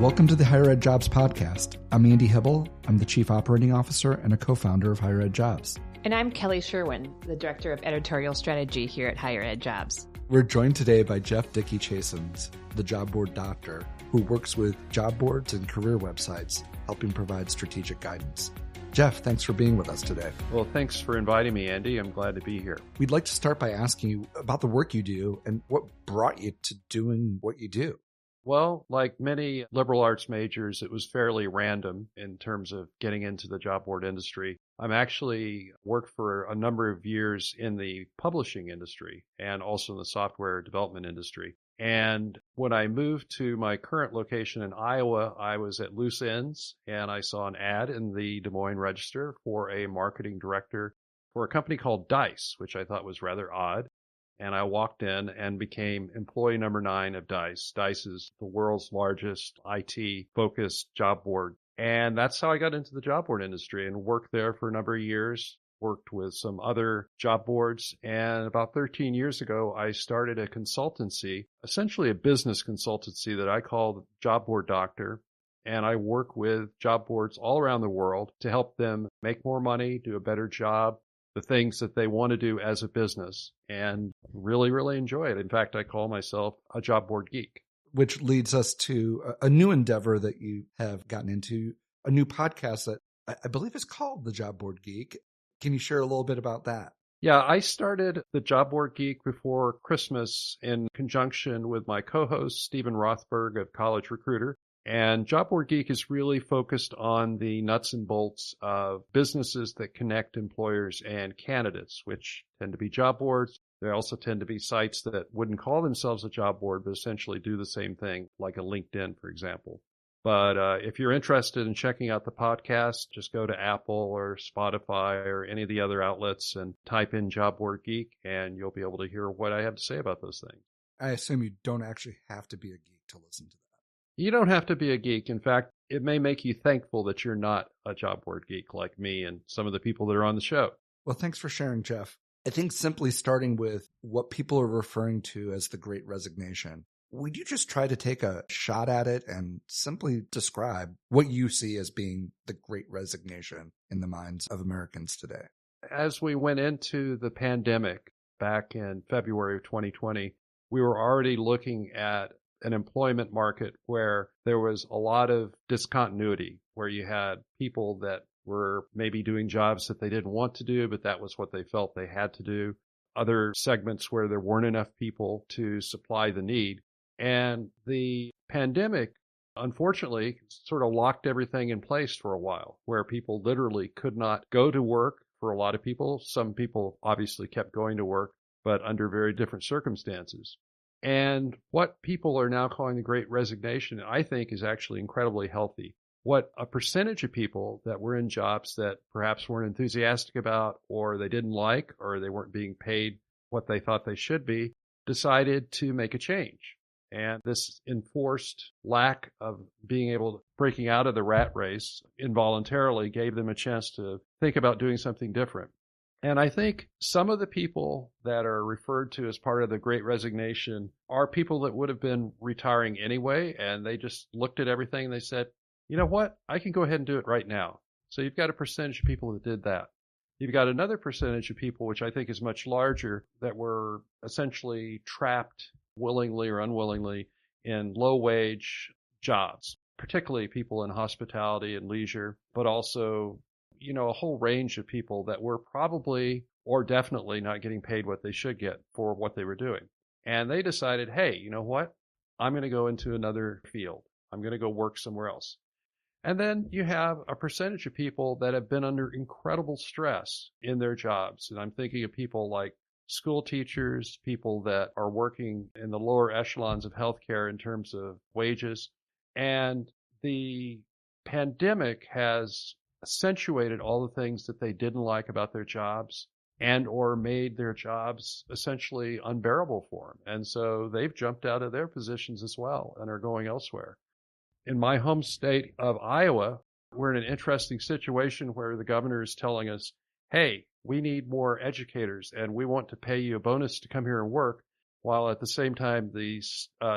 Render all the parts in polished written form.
Welcome to the HigherEdJobs Podcast. I'm Andy Hibble. I'm the Chief Operating Officer and a co-founder of HigherEdJobs. And I'm Kelly Sherwin, the Director of Editorial Strategy here at HigherEdJobs. We're joined today by Jeff Dickey-Chasins, the job board doctor, who works with job boards and career websites, helping provide strategic guidance. Jeff, thanks for being with us today. Well, thanks for inviting me, Andy. I'm glad to be here. We'd like to start by asking you about the work you do and what brought you to doing what you do. Well, like many liberal arts majors, it was fairly random in terms of getting into the job board industry. I'm actually worked for a number of years in the publishing industry and also in the software development industry. And when I moved to my current location in Iowa, I was at loose ends and I saw an ad in the Des Moines Register for a marketing director for a company called Dice, which I thought was rather odd. And I walked in and became employee number 9 of Dice. Dice is the world's largest IT-focused job board. And that's how I got into the job board industry and worked there for a number of years, worked with some other job boards. And about 13 years ago, I started a consultancy, essentially a business consultancy that I call Job Board Doctor. And I work with job boards all around the world to help them make more money, do a better job, the things that they want to do as a business, and really, really enjoy it. In fact, I call myself a job board geek. Which leads us to a new endeavor that you have gotten into, a new podcast that I believe is called The Job Board Geek. Can you share a little bit about that? Yeah, I started the Job Board Geek before Christmas in conjunction with my co-host, Stephen Rothberg of College Recruiter. And Job Board Geek is really focused on the nuts and bolts of businesses that connect employers and candidates, which tend to be job boards. They also tend to be sites that wouldn't call themselves a job board, but essentially do the same thing, like a LinkedIn, for example. But if you're interested in checking out the podcast, just go to Apple or Spotify or any of the other outlets and type in Job Board Geek, and you'll be able to hear what I have to say about those things. I assume you don't actually have to be a geek to listen to that. You don't have to be a geek. In fact, it may make you thankful that you're not a job board geek like me and some of the people that are on the show. Well, thanks for sharing, Jeff. I think simply starting with what people are referring to as the Great Resignation, would you just try to take a shot at it and simply describe what you see as being the Great Resignation in the minds of Americans today? As we went into the pandemic back in February of 2020, we were already looking at an employment market where there was a lot of discontinuity, where you had people that were maybe doing jobs that they didn't want to do, but that was what they felt they had to do. Other segments where there weren't enough people to supply the need. And the pandemic, unfortunately, sort of locked everything in place for a while, where people literally could not go to work for a lot of people. Some people obviously kept going to work, but under very different circumstances. And what people are now calling the Great Resignation, I think, is actually incredibly healthy. What a percentage of people that were in jobs that perhaps weren't enthusiastic about, or they didn't like, or they weren't being paid what they thought they should be, decided to make a change. And this enforced lack of breaking out of the rat race involuntarily gave them a chance to think about doing something different. And I think some of the people that are referred to as part of the Great Resignation are people that would have been retiring anyway, and they just looked at everything and they said, you know what, I can go ahead and do it right now. So you've got a percentage of people that did that. You've got another percentage of people, which I think is much larger, that were essentially trapped willingly or unwillingly in low-wage jobs, particularly people in hospitality and leisure, but also a whole range of people that were probably or definitely not getting paid what they should get for what they were doing. And they decided, hey, you know what? I'm going to go into another field. I'm going to go work somewhere else. And then you have a percentage of people that have been under incredible stress in their jobs. And I'm thinking of people like school teachers, people that are working in the lower echelons of healthcare in terms of wages. And the pandemic has accentuated all the things that they didn't like about their jobs and or made their jobs essentially unbearable for them. And so they've jumped out of their positions as well and are going elsewhere. In my home state of Iowa, we're in an interesting situation where the governor is telling us, hey, we need more educators and we want to pay you a bonus to come here and work. while at the same time the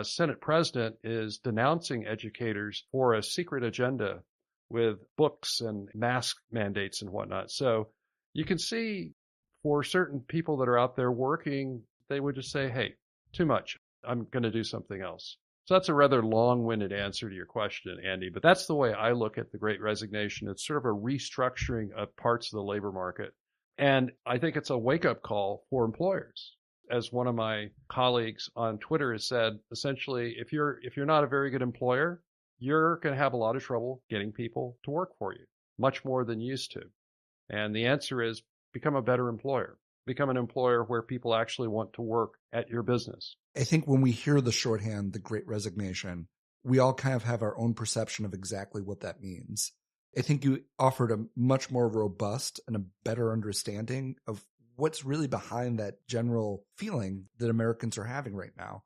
Senate president is denouncing educators for a secret agenda with books and mask mandates and whatnot. So you can see for certain people that are out there working, they would just say, hey, too much. I'm going to do something else. So that's a rather long-winded answer to your question, Andy, but that's the way I look at the Great Resignation. It's sort of a restructuring of parts of the labor market. And I think it's a wake-up call for employers. As one of my colleagues on Twitter has said, essentially, if you're not a very good employer, you're going to have a lot of trouble getting people to work for you, much more than you used to. And the answer is become a better employer. Become an employer where people actually want to work at your business. I think when we hear the shorthand, the Great Resignation, we all kind of have our own perception of exactly what that means. I think you offered a much more robust and a better understanding of what's really behind that general feeling that Americans are having right now.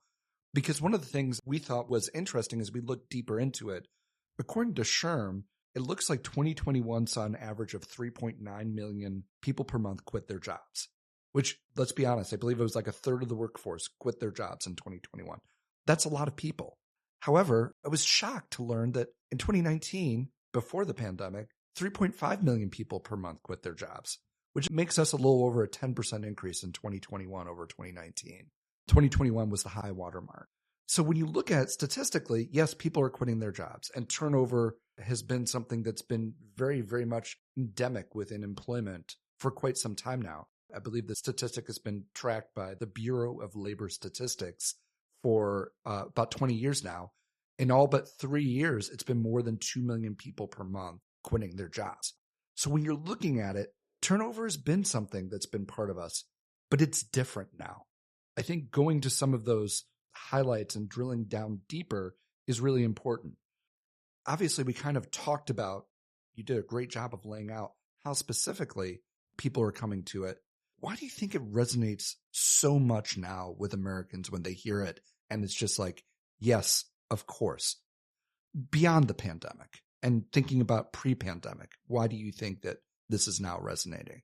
Because one of the things we thought was interesting as we looked deeper into it, according to SHRM, it looks like 2021 saw an average of 3.9 million people per month quit their jobs. Which, let's be honest, I believe it was like a third of the workforce quit their jobs in 2021. That's a lot of people. However, I was shocked to learn that in 2019, before the pandemic, 3.5 million people per month quit their jobs, which makes us a little over a 10% increase in 2021 over 2019. 2021 was the high water mark. So when you look at it statistically, yes, people are quitting their jobs, and turnover has been something that's been very, very much endemic within employment for quite some time now. I believe the statistic has been tracked by the Bureau of Labor Statistics for about 20 years now. In all but 3 years, it's been more than 2 million people per month quitting their jobs. So when you're looking at it, turnover has been something that's been part of us, but it's different now. I think going to some of those highlights and drilling down deeper is really important. Obviously, we kind of talked about, you did a great job of laying out how specifically people are coming to it. Why do you think it resonates so much now with Americans when they hear it? And it's just like, yes, of course. Beyond the pandemic and thinking about pre-pandemic, why do you think that this is now resonating?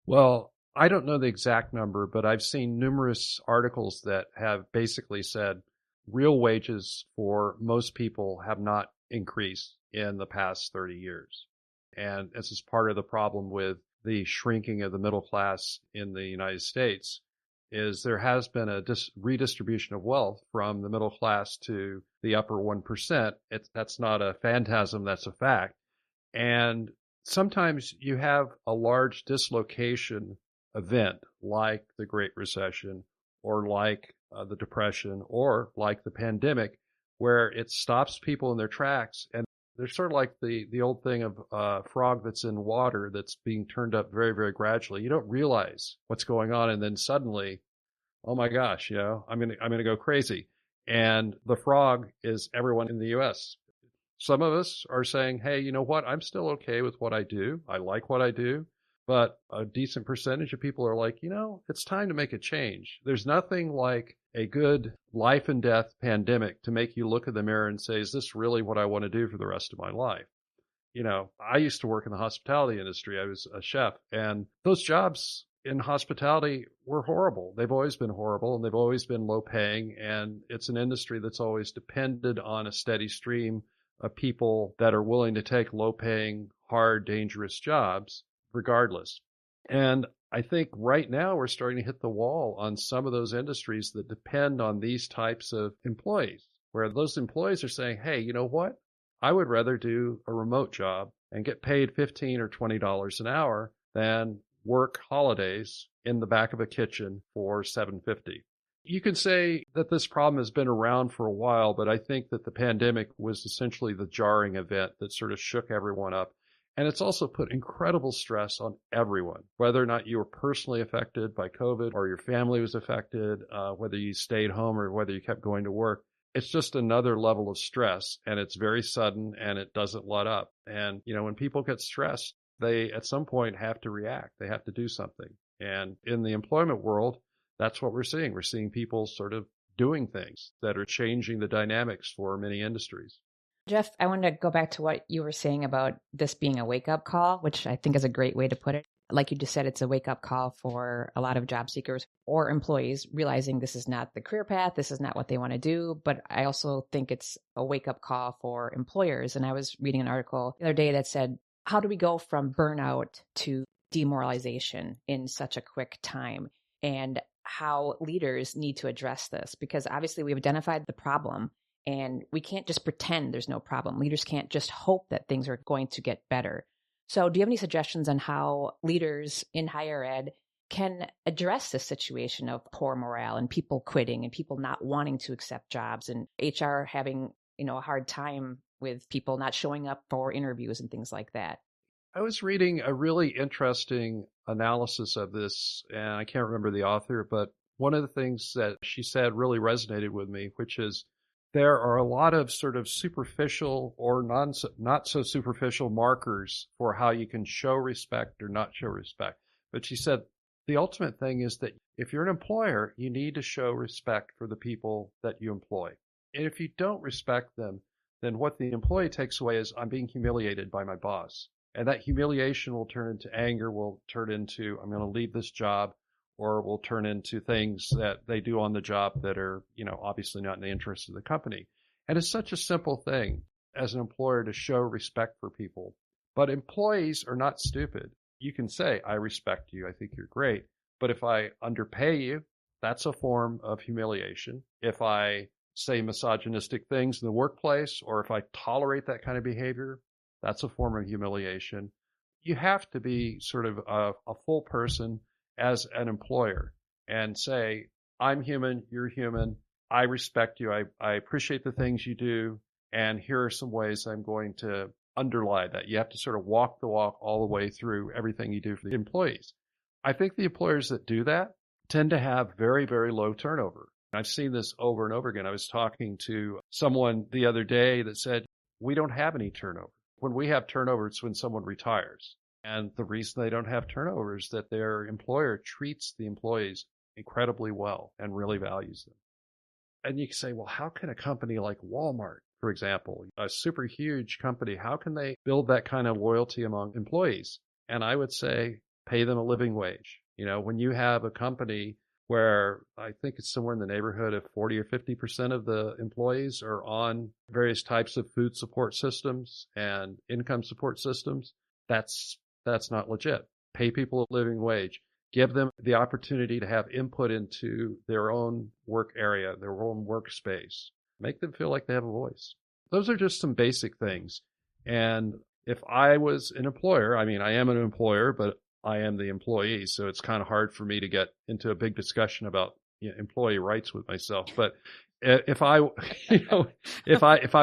Well, I don't know the exact number, but I've seen numerous articles that have basically said real wages for most people have not increased in the past 30 years. And this is part of the problem with the shrinking of the middle class in the United States, is there has been a redistribution of wealth from the middle class to the upper 1%. That's not a phantasm, that's a fact. And sometimes you have a large dislocation event like the Great Recession or like the Depression or like the pandemic, where it stops people in their tracks. And they're sort of like the old thing of a frog that's in water that's being turned up very, very gradually. You don't realize what's going on, and then suddenly, oh my gosh, I'm gonna go crazy. And the frog is everyone in the U.S. Some of us are saying, hey, you know what? I'm still okay with what I do. I like what I do. But a decent percentage of people are like, it's time to make a change. There's nothing like a good life and death pandemic to make you look in the mirror and say, is this really what I want to do for the rest of my life? I used to work in the hospitality industry. I was a chef, and those jobs in hospitality were horrible. They've always been horrible, and they've always been low paying. And it's an industry that's always depended on a steady stream of people that are willing to take low paying, hard, dangerous jobs regardless. And I think right now we're starting to hit the wall on some of those industries that depend on these types of employees, where those employees are saying, hey, you know what? I would rather do a remote job and get paid $15 or $20 an hour than work holidays in the back of a kitchen for $7.50. You can say that this problem has been around for a while, but I think that the pandemic was essentially the jarring event that sort of shook everyone up. And it's also put incredible stress on everyone, whether or not you were personally affected by COVID or your family was affected, whether you stayed home or whether you kept going to work. It's just another level of stress, and it's very sudden and it doesn't let up. And, when people get stressed, they at some point have to react. They have to do something. And in the employment world, that's what we're seeing. We're seeing people sort of doing things that are changing the dynamics for many industries. Jeff, I wanted to go back to what you were saying about this being a wake-up call, which I think is a great way to put it. like you just said, it's a wake-up call for a lot of job seekers or employees realizing this is not the career path, this is not what they want to do. But I also think it's a wake-up call for employers. And I was reading an article the other day that said, how do we go from burnout to demoralization in such a quick time? And how leaders need to address this, because obviously we've identified the problem and we can't just pretend there's no problem. Leaders can't just hope that things are going to get better. So do you have any suggestions on how leaders in higher ed can address this situation of poor morale and people quitting and people not wanting to accept jobs and HR having, a hard time with people not showing up for interviews and things like that? I was reading a really interesting analysis of this, and I can't remember the author, but one of the things that she said really resonated with me, which is there are a lot of sort of superficial or not so superficial markers for how you can show respect or not show respect. But she said the ultimate thing is that if you're an employer, you need to show respect for the people that you employ. And if you don't respect them, then what the employee takes away is, I'm being humiliated by my boss. And that humiliation will turn into anger, will turn into, I'm going to leave this job, or will turn into things that they do on the job that are, obviously not in the interest of the company. And it's such a simple thing as an employer to show respect for people. But employees are not stupid. You can say, I respect you, I think you're great. But if I underpay you, that's a form of humiliation. If I say misogynistic things in the workplace, or if I tolerate that kind of behavior, that's a form of humiliation. You have to be sort of a full person as an employer and say, I'm human, you're human, I respect you, I appreciate the things you do, and here are some ways I'm going to underlie that. You have to sort of walk the walk all the way through everything you do for the employees. I think the employers that do that tend to have very, very low turnover. I've seen this over and over again. I was talking to someone the other day that said, we don't have any turnover. When we have turnover, it's when someone retires. And the reason they don't have turnover is that their employer treats the employees incredibly well and really values them. And you can say, well, how can a company like Walmart, for example, a super huge company, how can they build that kind of loyalty among employees? And I would say, pay them a living wage. When you have a company where I think it's somewhere in the neighborhood of 40 or 50% of the employees are on various types of food support systems and income support systems, that's not legit. Pay people a living wage. Give them the opportunity to have input into their own work area, their own workspace. Make them feel like they have a voice. Those are just some basic things. And if I was an employer, I am an employer, but I am the employee, so it's kind of hard for me to get into a big discussion about employee rights with myself. But if I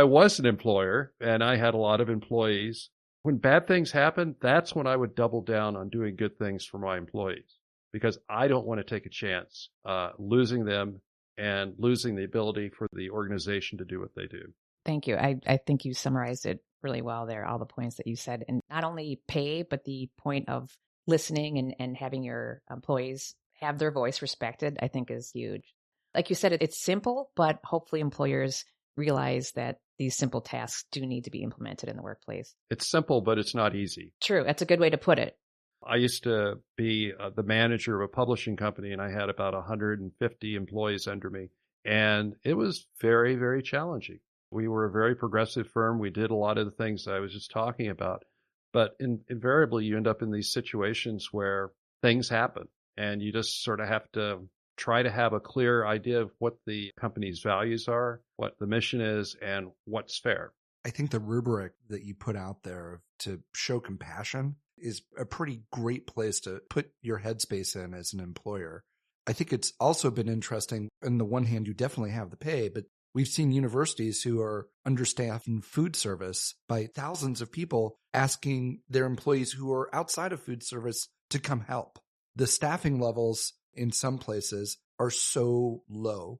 was an employer and I had a lot of employees, when bad things happen, that's when I would double down on doing good things for my employees, because I don't want to take a chance losing them and losing the ability for the organization to do what they do. Thank you. I think you summarized it really well there, all the points that you said. And not only pay, but the point of listening and having your employees have their voice respected, I think is huge. Like you said, it's simple, but hopefully employers realize that these simple tasks do need to be implemented in the workplace. It's simple, but it's not easy. True. That's a good way to put it. I used to be the manager of a publishing company, and I had about 150 employees under me. And it was very, very challenging. We were a very progressive firm. We did a lot of the things I was just talking about. But invariably, you end up in these situations where things happen, and you just sort of have to try to have a clear idea of what the company's values are, what the mission is, and what's fair. I think the rubric that you put out there to show compassion is a pretty great place to put your headspace in as an employer. I think it's also been interesting. On the one hand, you definitely have the pay, but we've seen universities who are understaffed in food service by thousands of people asking their employees who are outside of food service to come help. The staffing levels in some places are so low,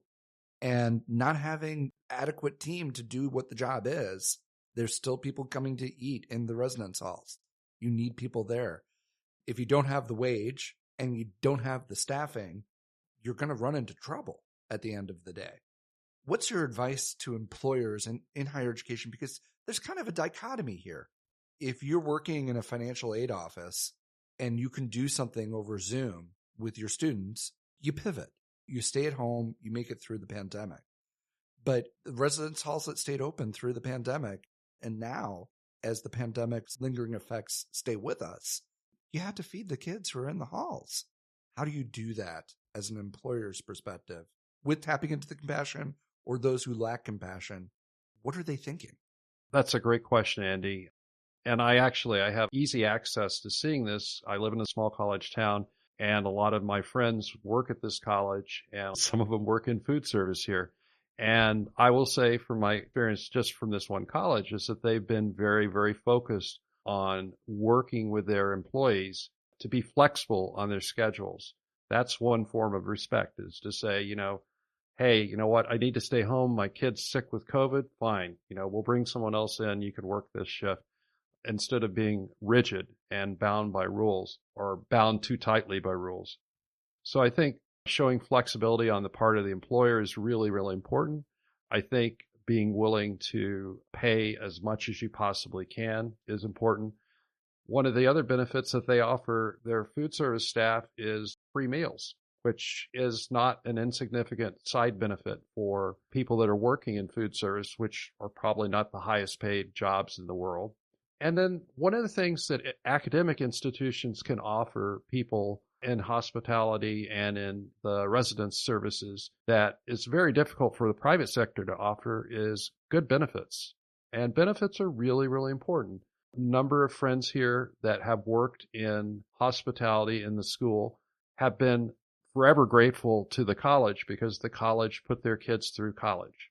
and not having adequate team to do what the job is, there's still people coming to eat in the residence halls. You need people there. If you don't have the wage and you don't have the staffing, you're going to run into trouble at the end of the day. What's your advice to employers in higher education? Because there's kind of a dichotomy here. If you're working in a financial aid office and you can do something over Zoom with your students, you pivot. You stay at home, you make it through the pandemic. But the residence halls that stayed open through the pandemic, and now as the pandemic's lingering effects stay with us, you have to feed the kids who are in the halls. How do you do that as an employer's perspective with tapping into the compassion or those who lack compassion? What are they thinking? That's a great question, Andy. And I have easy access to seeing this. I live in a small college town, and a lot of my friends work at this college, and some of them work in food service here. And I will say from my experience just from this one college is that they've been very, very focused on working with their employees to be flexible on their schedules. That's one form of respect, is to say, hey, you know what? I need to stay home. My kid's sick with COVID. Fine. We'll bring someone else in. You can work this shift, instead of being rigid and bound by rules or bound too tightly by rules. So I think showing flexibility on the part of the employer is really, really important. I think being willing to pay as much as you possibly can is important. One of the other benefits that they offer their food service staff is free meals, which is not an insignificant side benefit for people that are working in food service, which are probably not the highest paid jobs in the world. And then one of the things that academic institutions can offer people in hospitality and in the residence services that is very difficult for the private sector to offer is good benefits. And benefits are really, really important. A number of friends here that have worked in hospitality in the school have been forever grateful to the college because the college put their kids through college.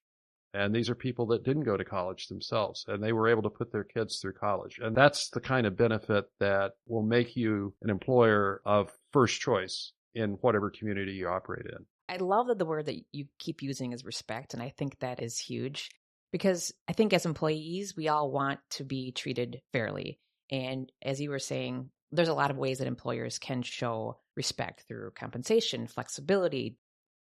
And these are people that didn't go to college themselves, and they were able to put their kids through college. And that's the kind of benefit that will make you an employer of first choice in whatever community you operate in. I love that the word that you keep using is respect, and I think that is huge because I think as employees, we all want to be treated fairly. And as you were saying, there's a lot of ways that employers can show respect through compensation, flexibility.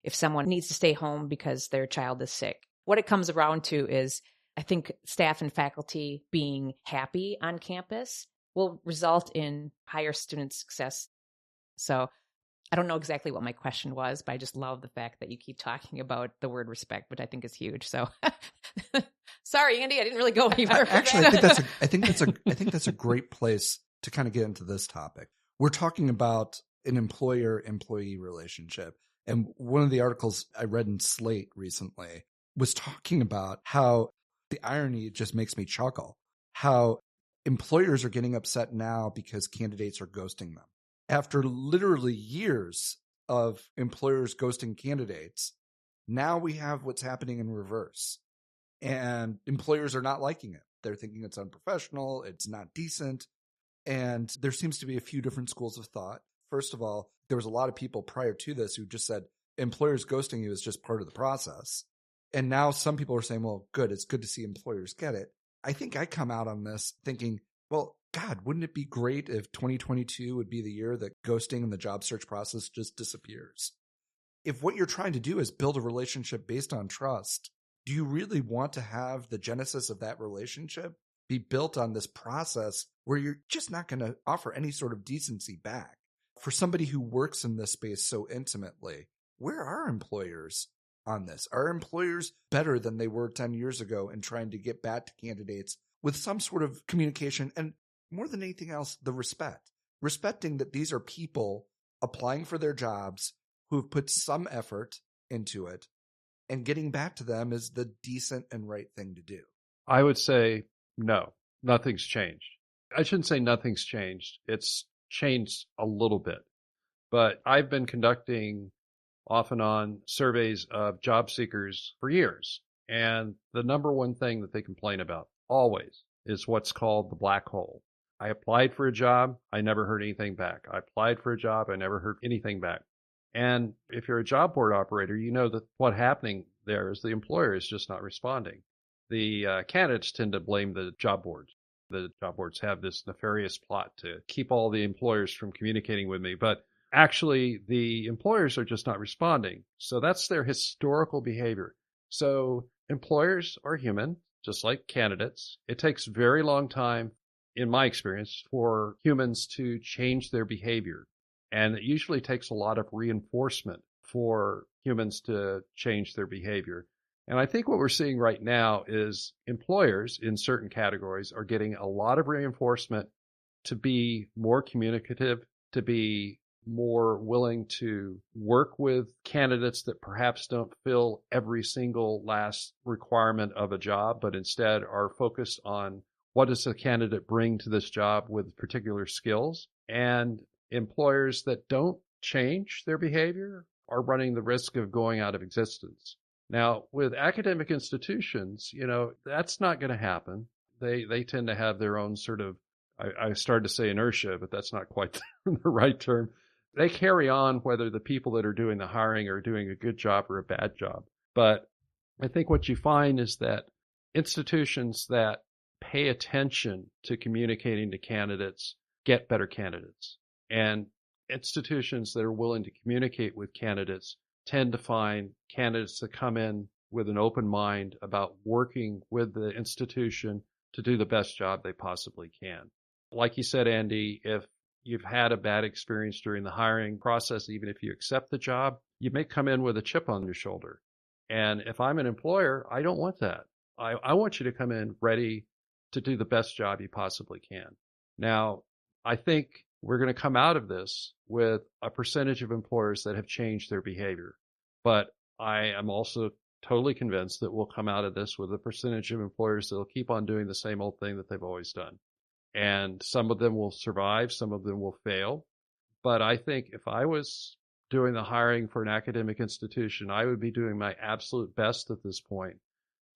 If someone needs to stay home because their child is sick, what it comes around to is, I think staff and faculty being happy on campus will result in higher student success. So I don't know exactly what my question was, but I just love the fact that you keep talking about the word respect, which I think is huge. So sorry, Andy, I didn't really go anywhere. Actually, I think that's a great place to kind of get into this topic. We're talking about an employer-employee relationship. And one of the articles I read in Slate recently was talking about how the irony just makes me chuckle, how employers are getting upset now because candidates are ghosting them. After literally years of employers ghosting candidates, now we have what's happening in reverse. And employers are not liking it. They're thinking it's unprofessional, it's not decent. And there seems to be a few different schools of thought. First of all, there was a lot of people prior to this who just said employers ghosting you is just part of the process. And now some people are saying, well, good, it's good to see employers get it. I think I come out on this thinking, well, God, wouldn't it be great if 2022 would be the year that ghosting in the job search process just disappears? If what you're trying to do is build a relationship based on trust, do you really want to have the genesis of that relationship be built on this process where you're just not going to offer any sort of decency back? For somebody who works in this space so intimately, where are employers on this? Are employers better than they were 10 years ago in trying to get back to candidates with some sort of communication and, more than anything else, the respecting that these are people applying for their jobs who have put some effort into it, and getting back to them is the decent and right thing to do? I would say no, nothing's changed. I shouldn't say nothing's changed. It's changed a little bit, but I've been conducting off and on surveys of job seekers for years. And the number one thing that they complain about always is what's called the black hole. I applied for a job. I never heard anything back. I applied for a job. I never heard anything back. And if you're a job board operator, you know that what's happening there is the employer is just not responding. The candidates tend to blame the job boards. The job boards have this nefarious plot to keep all the employers from communicating with me. But actually, the employers are just not responding. So that's their historical behavior. So employers are human, just like candidates. It takes a very long time in my experience, for humans to change their behavior. And it usually takes a lot of reinforcement for humans to change their behavior. And I think what we're seeing right now is employers in certain categories are getting a lot of reinforcement to be more communicative, to be more willing to work with candidates that perhaps don't fill every single last requirement of a job, but instead are focused on what does the candidate bring to this job with particular skills. And employers that don't change their behavior are running the risk of going out of existence. Now, with academic institutions, that's not going to happen. They tend to have their own sort of, I started to say inertia, but that's not quite the right term. They carry on whether the people that are doing the hiring are doing a good job or a bad job. But I think what you find is that institutions that pay attention to communicating to candidates get better candidates. And institutions that are willing to communicate with candidates tend to find candidates that come in with an open mind about working with the institution to do the best job they possibly can. Like you said, Andy, if you've had a bad experience during the hiring process, even if you accept the job, you may come in with a chip on your shoulder. And if I'm an employer, I don't want that. I want you to come in ready to do the best job you possibly can. Now, I think we're going to come out of this with a percentage of employers that have changed their behavior. But I am also totally convinced that we'll come out of this with a percentage of employers that will keep on doing the same old thing that they've always done. And some of them will survive, some of them will fail. But I think if I was doing the hiring for an academic institution, I would be doing my absolute best at this point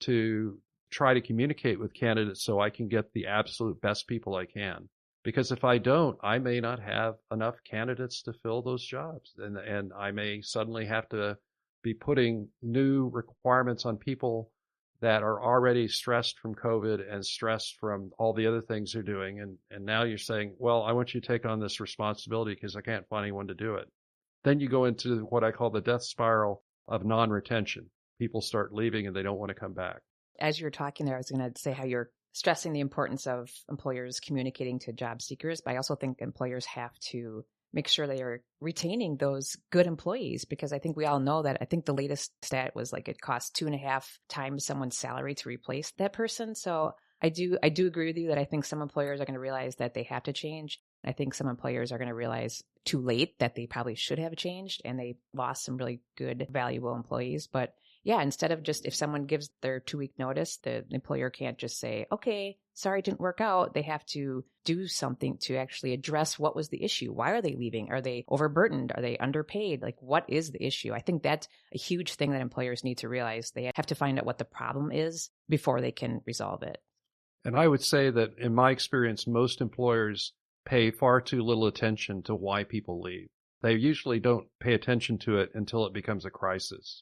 to try to communicate with candidates so I can get the absolute best people I can. Because if I don't, I may not have enough candidates to fill those jobs. And I may suddenly have to be putting new requirements on people that are already stressed from COVID and stressed from all the other things they're doing. And now you're saying, well, I want you to take on this responsibility because I can't find anyone to do it. Then you go into what I call the death spiral of non-retention. People start leaving and they don't want to come back. As you're talking there, I was going to say how you're stressing the importance of employers communicating to job seekers, but I also think employers have to make sure they are retaining those good employees, because I think we all know that. I think the latest stat was like it costs 2.5 times someone's salary to replace that person. So I do agree with you that I think some employers are going to realize that they have to change. I think some employers are going to realize too late that they probably should have changed and they lost some really good, valuable employees. But yeah, instead of just, if someone gives their 2-week notice, the employer can't just say, okay, sorry, it didn't work out. They have to do something to actually address what was the issue. Why are they leaving? Are they overburdened? Are they underpaid? Like, what is the issue? I think that's a huge thing that employers need to realize. They have to find out what the problem is before they can resolve it. And I would say that in my experience, most employers pay far too little attention to why people leave. They usually don't pay attention to it until it becomes a crisis.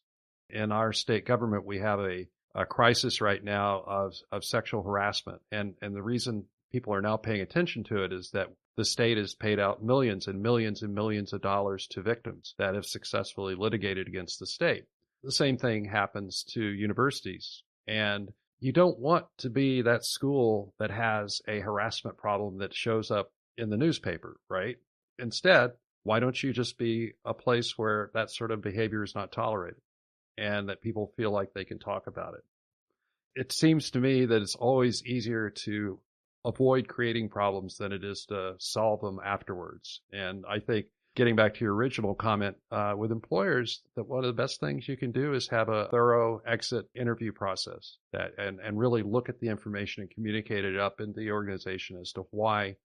In our state government, we have a crisis right now of sexual harassment. And the reason people are now paying attention to it is that the state has paid out millions and millions and millions of dollars to victims that have successfully litigated against the state. The same thing happens to universities. And you don't want to be that school that has a harassment problem that shows up in the newspaper, right? Instead, why don't you just be a place where that sort of behavior is not tolerated and that people feel like they can talk about it? It seems to me that it's always easier to avoid creating problems than it is to solve them afterwards. And I think, getting back to your original comment, with employers, that one of the best things you can do is have a thorough exit interview process and really look at the information and communicate it up into the organization as to why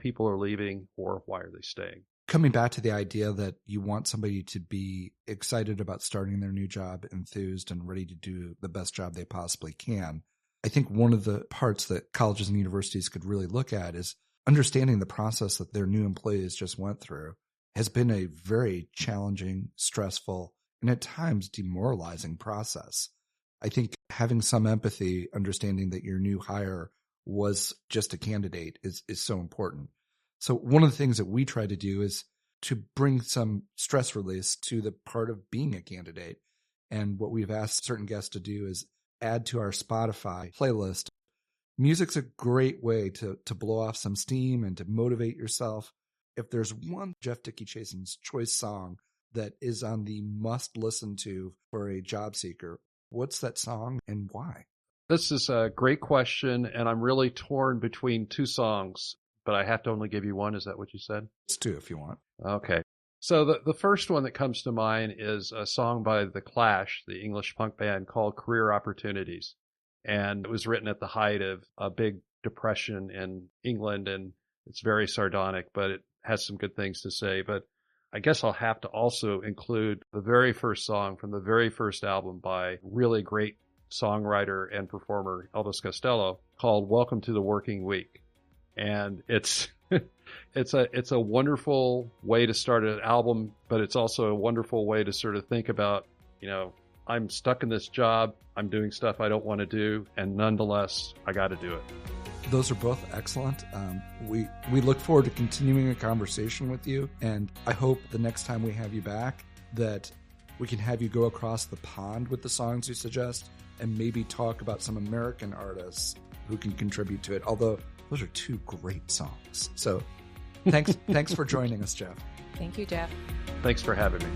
people are leaving or why are they staying. Coming back to the idea that you want somebody to be excited about starting their new job, enthused and ready to do the best job they possibly can, I think one of the parts that colleges and universities could really look at is understanding the process that their new employees just went through has been a very challenging, stressful, and at times demoralizing process. I think having some empathy, understanding that your new hire was just a candidate is so important. So one of the things that we try to do is to bring some stress release to the part of being a candidate. And what we've asked certain guests to do is add to our Spotify playlist Music's a great way to blow off some steam and to motivate yourself. If there's one Jeff Dickey Chasen's choice song that is on the must listen to for a job seeker, what's that song and why? This is a great question, and I'm really torn between two songs, but I have to only give you one. Is that what you said? It's two if you want. Okay. So the first one that comes to mind is a song by The Clash, the English punk band, called Career Opportunities. And it was written at the height of a big depression in England, and it's very sardonic, but it has some good things to say. But I guess I'll have to also include the very first song from the very first album by really great songwriter and performer Elvis Costello, called Welcome to the Working Week. And it's it's a wonderful way to start an album, but it's also a wonderful way to sort of think about, I'm stuck in this job, I'm doing stuff I don't want to do, and nonetheless, I got to do it. Those are both excellent. We look forward to continuing a conversation with you, and I hope the next time we have you back that we can have you go across the pond with the songs you suggest and maybe talk about some American artists who can contribute to it, although those are two great songs. So thanks for joining us, Jeff. Thank you, Jeff. Thanks for having me.